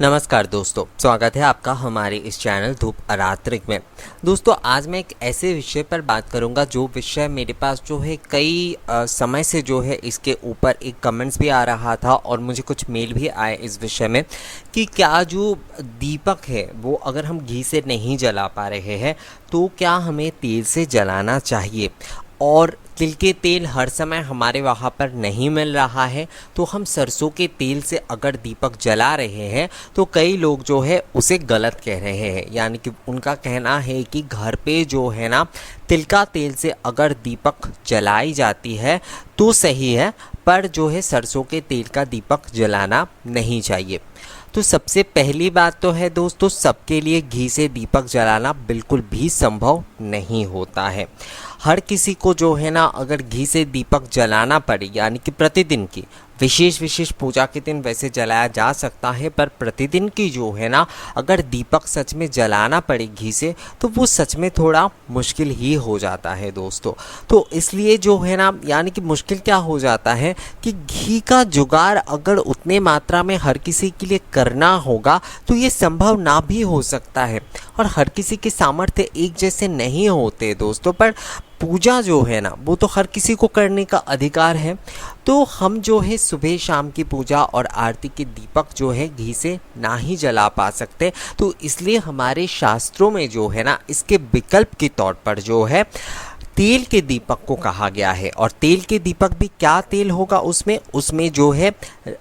नमस्कार दोस्तों, स्वागत है आपका हमारे इस चैनल धूप अरात्रिक में। दोस्तों, आज मैं एक ऐसे विषय पर बात करूंगा जो विषय मेरे पास जो है कई समय से जो है इसके ऊपर एक कमेंट्स भी आ रहा था और मुझे कुछ मेल भी आए इस विषय में कि क्या जो दीपक है वो अगर हम घी से नहीं जला पा रहे हैं तो क्या हमें तेल से जलाना चाहिए। और तिल के तेल हर समय हमारे वहाँ पर नहीं मिल रहा है तो हम सरसों के तेल से अगर दीपक जला रहे हैं तो कई लोग जो है उसे गलत कह रहे हैं। यानी कि उनका कहना है कि घर पे जो है ना तिल का तेल से अगर दीपक जलाई जाती है तो सही है, पर जो है सरसों के तेल का दीपक जलाना नहीं चाहिए। तो सबसे पहली बात तो है दोस्तों, सबके लिए घी से दीपक जलाना बिल्कुल भी संभव नहीं होता है। हर किसी को जो है ना अगर घी से दीपक जलाना पड़े, यानी कि प्रतिदिन की विशेष पूजा के दिन वैसे जलाया जा सकता है, पर प्रतिदिन की जो है ना अगर दीपक सच में जलाना पड़े घी से तो वो सच में थोड़ा मुश्किल ही हो जाता है दोस्तों। तो इसलिए जो है ना यानी कि मुश्किल क्या हो जाता है कि घी का जुगाड़ अगर उतने मात्रा में हर किसी के लिए करना होगा तो ये संभव ना भी हो सकता है। और हर किसी के सामर्थ्य एक जैसे नहीं होते दोस्तों, पर पूजा जो है ना वो तो हर किसी को करने का अधिकार है। तो हम जो है सुबह शाम की पूजा और आरती के दीपक जो है घी से ना ही जला पा सकते, तो इसलिए हमारे शास्त्रों में जो है ना इसके विकल्प के तौर पर जो है तेल के दीपक को कहा गया है। और तेल के दीपक भी क्या तेल होगा उसमें जो है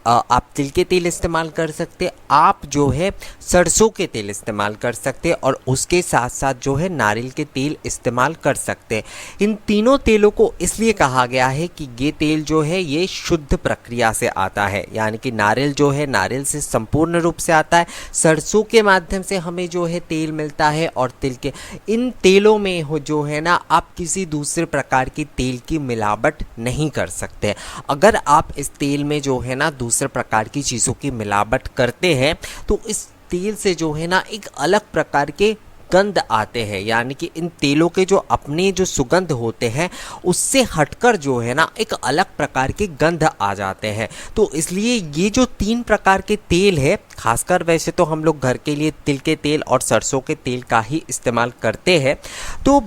आप तिल के तेल इस्तेमाल कर सकते, आप जो है सरसों के तेल इस्तेमाल कर सकते और उसके साथ साथ जो है नारियल के तेल इस्तेमाल कर सकते। इन तीनों तेलों को इसलिए कहा गया है कि ये तेल जो है ये शुद्ध प्रक्रिया से आता है, यानी कि नारियल जो है नारियल से संपूर्ण रूप से आता है, सरसों के माध्यम से हमें जो है तेल मिलता है और तिल के इन तेलों में हो जो है ना आप किसी दूसरे प्रकार की तेल की मिलावट नहीं कर सकते। अगर आप इस तेल में जो है ना दूसरे प्रकार की चीज़ों की मिलावट करते हैं तो इस तेल से जो है ना एक अलग प्रकार के गंध आते हैं, यानी कि इन तेलों के जो अपने जो सुगंध होते हैं उससे हटकर जो है ना एक अलग प्रकार के गंध आ जाते हैं। तो इसलिए ये जो तीन प्रकार के तेल है, खासकर वैसे तो हम लोग घर के लिए तिल के तेल और सरसों के तेल का ही इस्तेमाल करते हैं, तो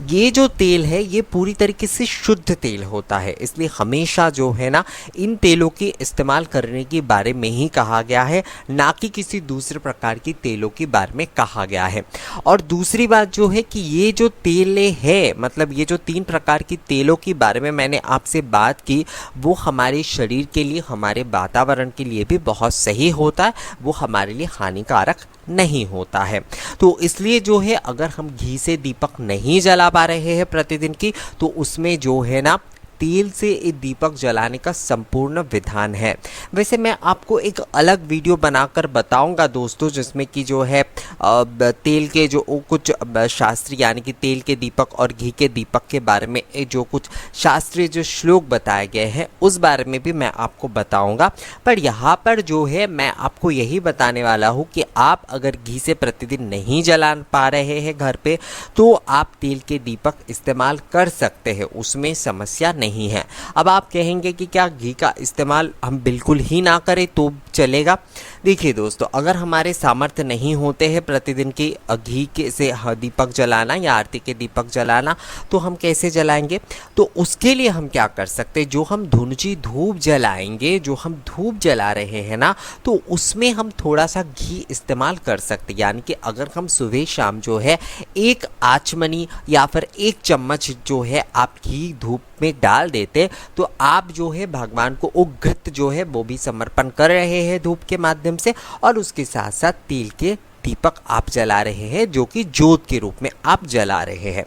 ये जो तेल है ये पूरी तरीके से शुद्ध तेल होता है। इसलिए हमेशा जो है ना इन तेलों के इस्तेमाल करने के बारे में ही कहा गया है, ना कि किसी दूसरे प्रकार की तेलों के बारे में कहा गया है। और दूसरी बात जो है कि ये जो तेल है, मतलब ये जो तीन प्रकार की तेलों के बारे में मैंने आपसे बात की, वो हमारे शरीर के लिए, हमारे वातावरण के लिए भी बहुत सही होता है, वो हमारे लिए हानिकारक नहीं होता है। तो इसलिए जो है अगर हम घी से दीपक नहीं जला पा रहे हैं प्रतिदिन की, तो उसमें जो है ना तेल से दीपक जलाने का संपूर्ण विधान है। वैसे मैं आपको एक अलग वीडियो बनाकर बताऊंगा दोस्तों, जिसमें कि जो है तेल के जो कुछ शास्त्रीय, यानी कि तेल के दीपक और घी के दीपक के बारे में जो कुछ शास्त्रीय जो श्लोक बताए गए हैं उस बारे में भी मैं आपको बताऊंगा। पर यहाँ पर जो है मैं आपको यही बताने वाला हूँ कि आप अगर घी से प्रतिदिन नहीं जला पा रहे हैं घर पे तो आप तेल के दीपक इस्तेमाल कर सकते हैं, उसमें समस्या नहीं है। अब आप कहेंगे कि क्या घी का इस्तेमाल हम बिल्कुल ही ना करें तो चलेगा? देखिए दोस्तों, अगर हमारे सामर्थ्य नहीं होते हैं प्रतिदिन की घी के से दीपक जलाना या आरती के दीपक जलाना, तो हम कैसे जलाएंगे? तो उसके लिए हम क्या कर सकते हैं, जो हम धुंची धूप जलाएंगे, जो हम धूप जला रहे हैं ना, तो उसमें हम थोड़ा सा घी इस्तेमाल कर सकते हैं। यानी कि अगर हम सुबह शाम जो है एक आचमनी या फिर एक चम्मच जो है आप घी धूप में डाल देते तो आप जो है भगवान को उघृत जो है वो भी समर्पण कर रहे हैं धूप के माध्यम से, और उसके साथ साथ तिल के दीपक आप जला रहे हैं जो कि ज्योत के रूप में आप जला रहे हैं।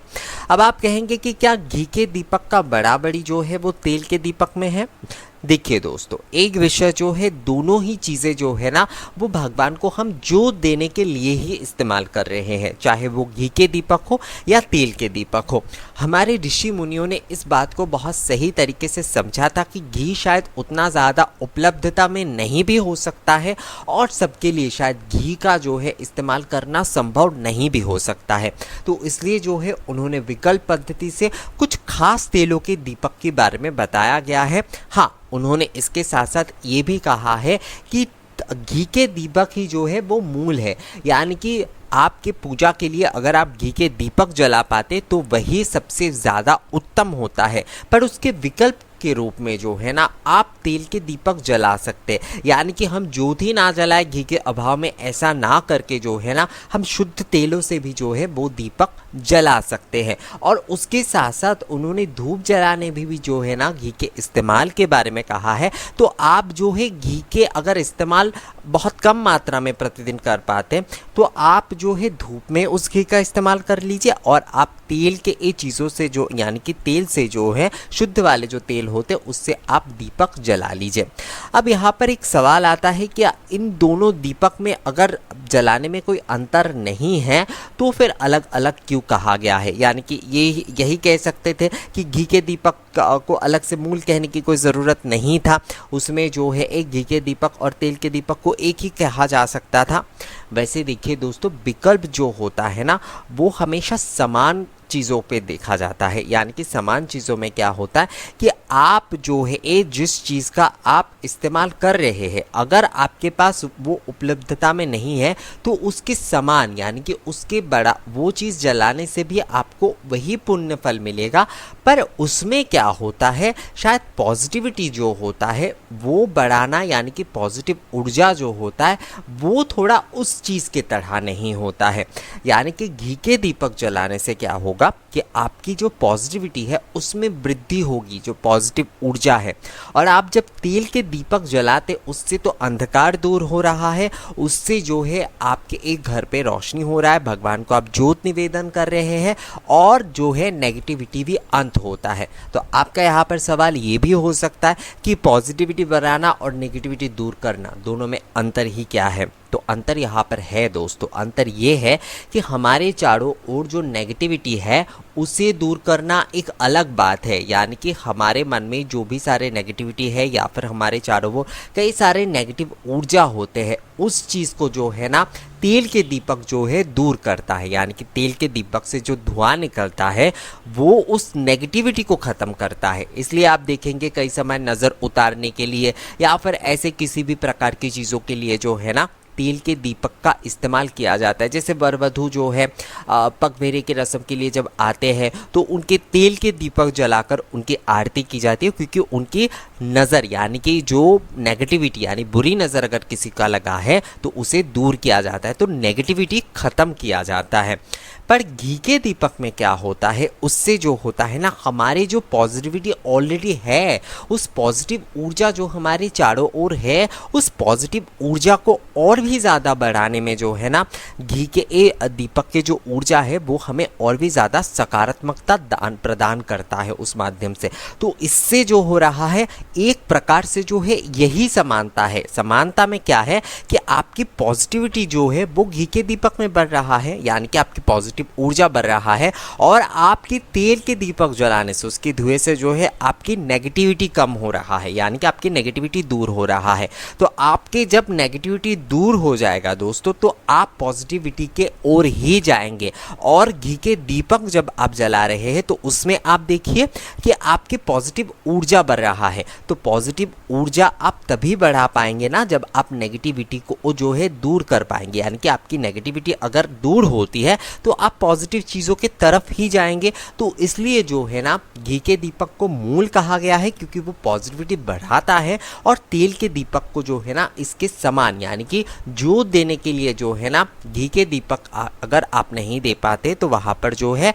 अब आप कहेंगे कि क्या घी के दीपक का बराबरी जो है वो तेल के दीपक में है? देखिए दोस्तों, एक विषय जो है, दोनों ही चीज़ें जो है ना वो भगवान को हम जोत देने के लिए ही इस्तेमाल कर रहे हैं, चाहे वो घी के दीपक हो या तेल के दीपक हो। हमारे ऋषि मुनियों ने इस बात को बहुत सही तरीके से समझा था कि घी शायद उतना ज़्यादा उपलब्धता में नहीं भी हो सकता है और सबके लिए शायद घी का जो है इस्तेमाल करना संभव नहीं भी हो सकता है। तो इसलिए जो है उन्होंने विकल्प पद्धति से कुछ खास तेलों के दीपक के बारे में बताया गया है। हाँ, उन्होंने इसके साथ साथ ये भी कहा है कि घी के दीपक ही जो है वो मूल है, यानी कि आपके पूजा के लिए अगर आप घी के दीपक जला पाते तो वही सबसे ज़्यादा उत्तम होता है। पर उसके विकल्प के रूप में जो है ना आप तेल के दीपक जला सकते हैं, यानी कि हम ज्योत ही ना जलाए घी के अभाव में, ऐसा ना करके जो है ना हम शुद्ध तेलों से भी जो है वो दीपक जला सकते हैं। और उसके साथ साथ उन्होंने धूप जलाने भी जो है ना घी के इस्तेमाल के बारे में कहा है। तो आप जो है घी के अगर इस्तेमाल बहुत कम मात्रा में प्रतिदिन कर पाते हैं तो आप जो है धूप में उस घी का इस्तेमाल कर लीजिए, और आप तेल के ये चीज़ों से जो यानी कि तेल से जो है शुद्ध वाले जो तेल होते हैं उससे आप दीपक जला लीजिए। अब यहाँ पर एक सवाल आता है कि इन दोनों दीपक में अगर जलाने में कोई अंतर नहीं है तो फिर अलग अलग क्यों कहा गया है, यानी कि यही कह सकते थे कि घी के दीपक को अलग से मूल कहने की कोई ज़रूरत नहीं था, उसमें जो है एक घी के दीपक और तेल के दीपक को एक ही कहा जा सकता था। वैसे देखिए दोस्तों, विकल्प जो होता है ना वो हमेशा समान चीज़ों पे देखा जाता है, यानी कि समान चीज़ों में क्या होता है कि आप जो है ये जिस चीज़ का आप इस्तेमाल कर रहे हैं अगर आपके पास वो उपलब्धता में नहीं है तो उसके समान यानी कि उसके बड़ा वो चीज़ जलाने से भी आपको वही पुण्य फल मिलेगा। पर उसमें क्या होता है, शायद पॉजिटिविटी जो होता है वो बढ़ाना, यानी कि पॉजिटिव ऊर्जा जो होता है वो थोड़ा उस चीज़ के तरह नहीं होता है। यानी कि घी के दीपक जलाने से क्या होगा कि आपकी जो पॉजिटिविटी है उसमें वृद्धि होगी, जो पॉजिटिव ऊर्जा है। और आप जब तेल के दीपक जलाते उससे तो अंधकार दूर हो रहा है, उससे जो है आपके एक घर पे रोशनी हो रहा है, भगवान को आप ज्योत निवेदन कर रहे हैं और जो है नेगेटिविटी भी अंत होता है। तो आपका यहाँ पर सवाल ये भी हो सकता है कि पॉजिटिविटी बढ़ाना और नेगेटिविटी दूर करना दोनों में अंतर ही क्या है। तो अंतर यहाँ पर है दोस्तों, अंतर ये है कि हमारे चारों ओर जो नेगेटिविटी है उसे दूर करना एक अलग बात है, यानी कि हमारे मन में जो भी सारे नेगेटिविटी है या फिर हमारे चारों ओर कई सारे नेगेटिव ऊर्जा होते हैं उस चीज़ को जो है ना तेल के दीपक जो है दूर करता है। यानी कि तेल के दीपक से जो धुआं निकलता है वो उस नेगेटिविटी को ख़त्म करता है। इसलिए आप देखेंगे कई समय नज़र उतारने के लिए या फिर ऐसे किसी भी प्रकार की चीज़ों के लिए जो है ना तेल के दीपक का इस्तेमाल किया जाता है। जैसे वर वधू जो है पगफेरे की रस्म के लिए जब आते हैं तो उनके तेल के दीपक जलाकर उनकी आरती की जाती है, क्योंकि उनकी नज़र यानी कि जो नेगेटिविटी यानी बुरी नज़र अगर किसी का लगा है तो उसे दूर किया जाता है, तो नेगेटिविटी ख़त्म किया जाता है। पर घी के दीपक में क्या होता है, उससे जो होता है ना हमारे जो पॉजिटिविटी ऑलरेडी है, उस पॉजिटिव ऊर्जा जो हमारे चारों ओर है उस पॉजिटिव ऊर्जा को और भी ज़्यादा बढ़ाने में जो है ना घी के दीपक के जो ऊर्जा है वो हमें और भी ज़्यादा सकारात्मकता दान प्रदान करता है उस माध्यम से। तो इससे जो हो रहा है एक प्रकार से जो है यही समानता है। समानता में क्या है कि आपकी पॉजिटिविटी जो है वो घी के दीपक में बढ़ रहा है, यानी कि आपकी पॉजिटिव ऊर्जा बढ़ रहा है, और आपकी तेल के दीपक जलाने से उसके धुएं से जो है आपकी नेगेटिविटी कम हो रहा है, यानी कि आपकी नेगेटिविटी दूर हो रहा है। तो आपके जब नेगेटिविटी दूर हो जाएगा दोस्तों तो आप पॉजिटिविटी के ओर ही जाएंगे। और घी के दीपक जब आप जला रहे हैं तो उसमें आप देखिए कि आपकी पॉजिटिव ऊर्जा बढ़ रहा है। तो पॉजिटिव ऊर्जा आप तभी बढ़ा पाएंगे ना जब आप नेगेटिविटी को जो है दूर कर पाएंगे, यानी कि आपकी नेगेटिविटी अगर दूर होती है तो आप पॉजिटिव चीज़ों के तरफ ही जाएंगे। तो इसलिए जो है ना घी के दीपक को मूल कहा गया है, क्योंकि वो पॉजिटिविटी बढ़ाता है, और तेल के दीपक को जो है ना इसके समान यानी कि जोत देने के लिए जो है ना घी के दीपक अगर आप नहीं दे पाते तो वहाँ पर जो है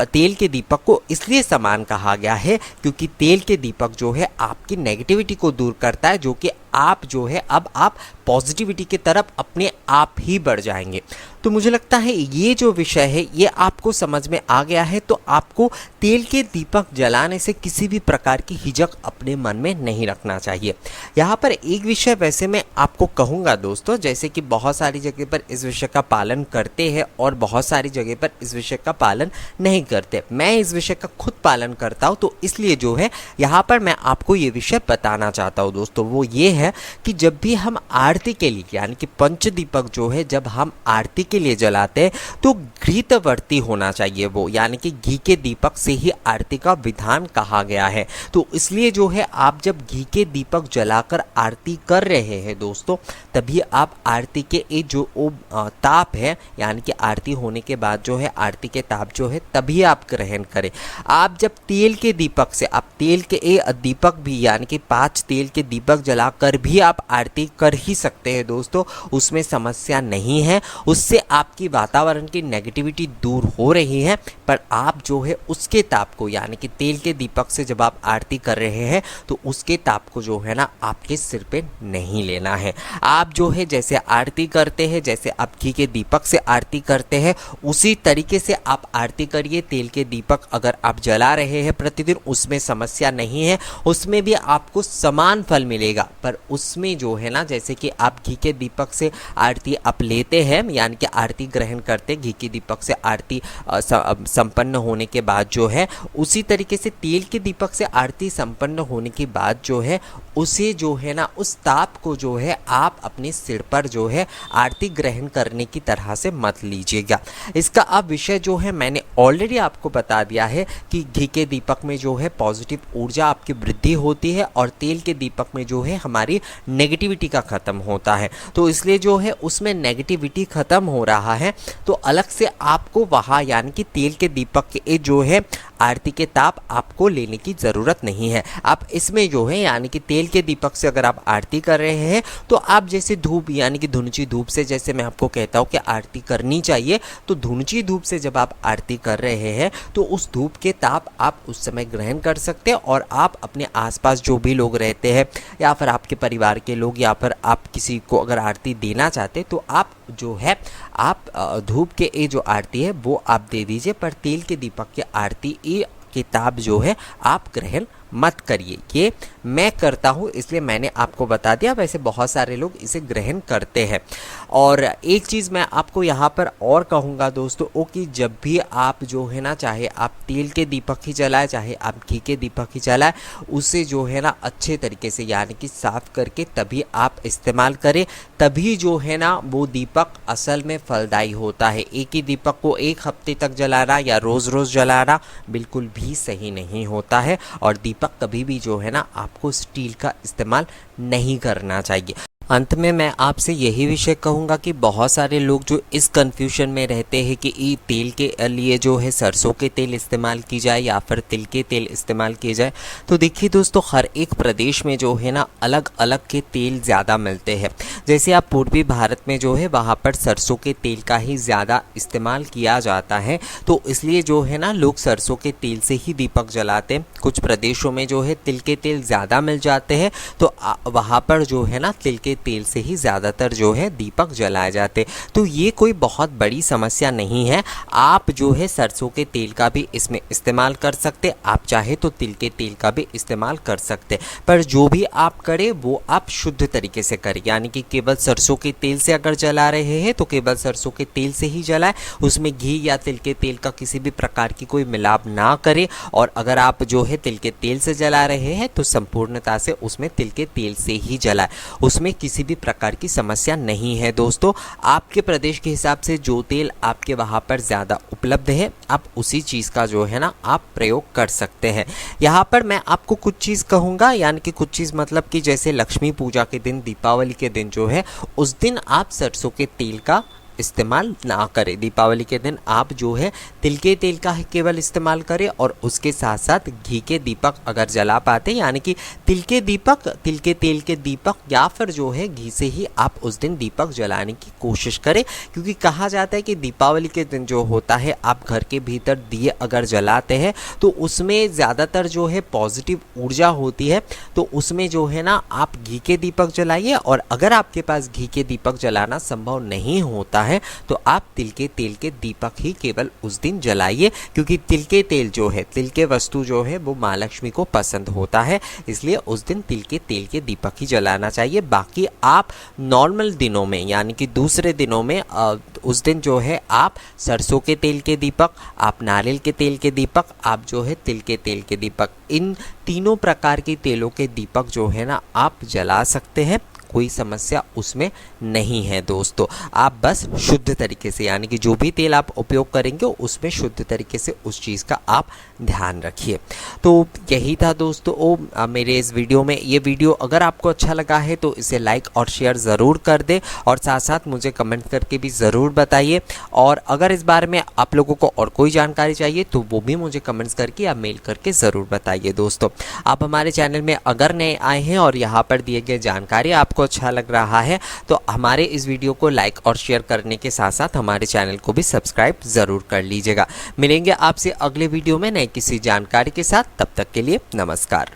तेल के दीपक को इसलिए समान कहा गया है क्योंकि तेल के दीपक जो है आपकी नेगेटिविटी को दूर करता है, जो कि आप जो है अब आप पॉजिटिविटी की तरफ अपने आप ही बढ़ जाएंगे। तो मुझे लगता है ये जो विषय है ये आपको समझ में आ गया है। तो आपको तेल के दीपक जलाने से किसी भी प्रकार की हिचक अपने मन में नहीं रखना चाहिए। यहाँ पर एक विषय वैसे मैं आपको कहूँगा दोस्तों, जैसे कि बहुत सारी जगह पर इस विषय का पालन करते हैं और बहुत सारी जगह पर इस विषय का पालन नहीं करते। मैं इस विषय का खुद पालन करता हूँ, तो इसलिए जो है यहाँ पर मैं आपको ये विषय बताना चाहता हूँ दोस्तों। वो ये है है कि जब भी हम आरती के लिए यानी कि पंच दीपक जो है जब हम आरती के लिए जलाते हैं तो घृतवर्ती होना चाहिए वो, यानी कि घी के दीपक से ही आरती का विधान कहा गया है। तो इसलिए जो है आप जब घी के दीपक जलाकर आरती कर रहे हैं दोस्तों, तभी आप आरती के ये जो ताप है यानी कि आरती होने के बाद जो है आरती के ताप जो है तभी आप ग्रहण करें। आप जब तेल के दीपक से, आप तेल के दीपक भी यानी कि 5 तेल के दीपक जलाकर भी आप आरती कर ही सकते हैं दोस्तों, उसमें समस्या नहीं है। उससे आपकी वातावरण की नेगेटिविटी दूर हो रही है, पर आप जो है उसके ताप को यानी कि तेल के दीपक से जब आप आरती कर रहे हैं तो उसके ताप को जो है ना आपके सिर पे नहीं लेना है। आप जो है जैसे आरती करते हैं, जैसे आप घी के दीपक से आरती करते हैं, उसी तरीके से आप आरती करिए। तेल के दीपक अगर आप जला रहे हैं प्रतिदिन, उसमें समस्या नहीं है, उसमें भी आपको समान फल मिलेगा। पर उसमें जो है ना जैसे कि आप घी के दीपक से आरती आप लेते हैं यानी कि आरती ग्रहण करते, घी के दीपक से आरती संपन्न होने के बाद जो है, उसी तरीके से तेल के दीपक से आरती संपन्न होने के बाद जो है उसे जो है ना उस ताप को जो है आप अपने सिर पर जो है आरती ग्रहण करने की तरह से मत लीजिएगा। इसका अब विषय जो है मैंने ऑलरेडी आपको बता दिया है कि घी के दीपक में जो है पॉजिटिव ऊर्जा आपकी वृद्धि होती है और तेल के दीपक में जो है हमारी नेगेटिविटी का ख़त्म होता है। तो इसलिए जो है उसमें नेगेटिविटी ख़त्म हो रहा है, तो अलग से आपको वहाँ यानी कि तेल के दीपक के जो है आरती के ताप आपको लेने की ज़रूरत नहीं है। आप इसमें जो है यानी कि तेल के दीपक से अगर आप आरती कर रहे हैं तो आप जैसे धूप यानी कि धुंची धूप से, जैसे मैं आपको कहता हूँ कि आरती करनी चाहिए, तो धुंची धूप से जब आप आरती कर रहे हैं तो उस धूप के ताप आप उस समय ग्रहण कर सकते हैं। और आप अपने आसपास जो भी लोग रहते हैं या फिर आपके परिवार के लोग या फिर आप किसी को अगर आरती देना चाहते तो आप जो है आप धूप के ये जो आरती है वो आप दे दीजिए, पर तेल के दीपक की आरती ये किताब जो है आप ग्रहण मत करिए। ये मैं करता हूँ इसलिए मैंने आपको बता दिया, वैसे बहुत सारे लोग इसे ग्रहण करते हैं। और एक चीज़ मैं आपको यहाँ पर और कहूँगा दोस्तों ओ कि जब भी आप जो है ना, चाहे आप तेल के दीपक ही जलाएं चाहे आप घी के दीपक ही जलाएं, उसे जो है ना अच्छे तरीके से यानी कि साफ़ करके तभी आप इस्तेमाल करें, तभी जो है ना वो दीपक असल में फलदायी होता है। एक ही दीपक को एक हफ्ते तक जलाना या रोज़ रोज़ जलाना बिल्कुल भी सही नहीं होता है। और दीपक कभी भी जो है ना आपको स्टील का इस्तेमाल नहीं करना चाहिए। अंत में मैं आपसे यही विषय कहूँगा कि बहुत सारे लोग जो इस कन्फ्यूजन में रहते हैं कि ये तेल के लिए जो है सरसों के तेल इस्तेमाल की जाए या फिर तिल के तेल इस्तेमाल किए जाए, तो देखिए दोस्तों हर एक प्रदेश में जो है ना अलग अलग के तेल ज़्यादा मिलते हैं। जैसे आप पूर्वी भारत में जो है वहाँ पर सरसों के तेल का ही ज़्यादा इस्तेमाल किया जाता है, तो इसलिए जो है ना लोग सरसों के तेल से ही दीपक जलाते हैं। कुछ प्रदेशों में जो है तिल के तेल ज़्यादा मिल जाते हैं, तो वहाँ पर जो है ना तिल के तेल से ही ज़्यादातर जो है दीपक जलाए जाते। तो ये कोई बहुत बड़ी समस्या नहीं है। आप जो है सरसों के तेल का भी इसमें इस्तेमाल कर सकते, आप चाहे तो तिल के तेल का भी इस्तेमाल कर सकते, पर जो भी आप करें वो आप शुद्ध तरीके से करें। यानी कि केवल सरसों के तेल से अगर जला रहे हैं तो केवल सरसों के तेल से ही जलाएं, उसमें घी या तिल के तेल का किसी भी प्रकार की कोई मिलाप ना करें। और अगर आप जो है तिल के तेल से जला रहे हैं तो संपूर्णता से उसमें तिल के तेल से ही जलाएं, उसमें किसी भी प्रकार की समस्या नहीं है। दोस्तों आपके प्रदेश के हिसाब से जो तेल आपके वहाँ पर ज़्यादा उपलब्ध है आप उसी चीज़ का जो है ना आप प्रयोग कर सकते हैं। यहाँ पर मैं आपको कुछ चीज़ कहूँगा, यानी कि कुछ चीज़ मतलब कि जैसे लक्ष्मी पूजा के दिन, दीपावली के दिन जो है उस दिन आप सरसों के तेल का इस्तेमाल ना करें। दीपावली के दिन आप जो है तिल के तेल का केवल इस्तेमाल करें और उसके साथ साथ घी के दीपक अगर जला पाते, यानी कि तिल के दीपक, तिल के तेल के दीपक या फिर जो है घी से ही आप उस दिन दीपक जलाने की कोशिश करें। क्योंकि कहा जाता है कि दीपावली के दिन जो होता है आप घर के भीतर दिए अगर जलाते हैं तो उसमें ज़्यादातर जो है पॉजिटिव ऊर्जा होती है, तो उसमें जो है ना आप घी के दीपक जलाइए। और अगर आपके पास घी के दीपक जलाना संभव नहीं होता है तो आप तिल के तेल के दीपक ही केवल उस दिन जलाइए, क्योंकि तिल के तेल जो है, तिल के वस्तु जो है वो माँ लक्ष्मी को पसंद होता है, इसलिए उस दिन तिल के तेल के दीपक ही जलाना चाहिए। बाकी आप नॉर्मल दिनों में यानी कि दूसरे दिनों में उस दिन जो है आप सरसों के तेल के दीपक, आप नारियल के तेल के दीपक, आप जो है तिल के तेल के दीपक, इन तीनों प्रकार के तेलों के दीपक जो है ना आप जला सकते हैं, कोई समस्या उसमें नहीं है दोस्तों। आप बस शुद्ध तरीके से यानी कि जो भी तेल आप उपयोग करेंगे उसमें शुद्ध तरीके से उस चीज़ का आप ध्यान रखिए। तो यही था दोस्तों मेरे इस वीडियो में। ये वीडियो अगर आपको अच्छा लगा है तो इसे लाइक और शेयर ज़रूर कर दें और साथ साथ मुझे कमेंट करके भी ज़रूर बताइए। और अगर इस बारे में आप लोगों को और कोई जानकारी चाहिए तो वो भी मुझे कमेंट्स करके या मेल करके ज़रूर बताइए। दोस्तों आप हमारे चैनल में अगर नए आए हैं और यहाँ पर दिए गए जानकारी आपको अच्छा लग रहा है तो हमारे इस वीडियो को लाइक और शेयर करने के साथ साथ हमारे चैनल को भी सब्सक्राइब ज़रूर कर लीजिएगा। मिलेंगे आपसे अगले वीडियो में नए किसी जानकारी के साथ, तब तक के लिए नमस्कार।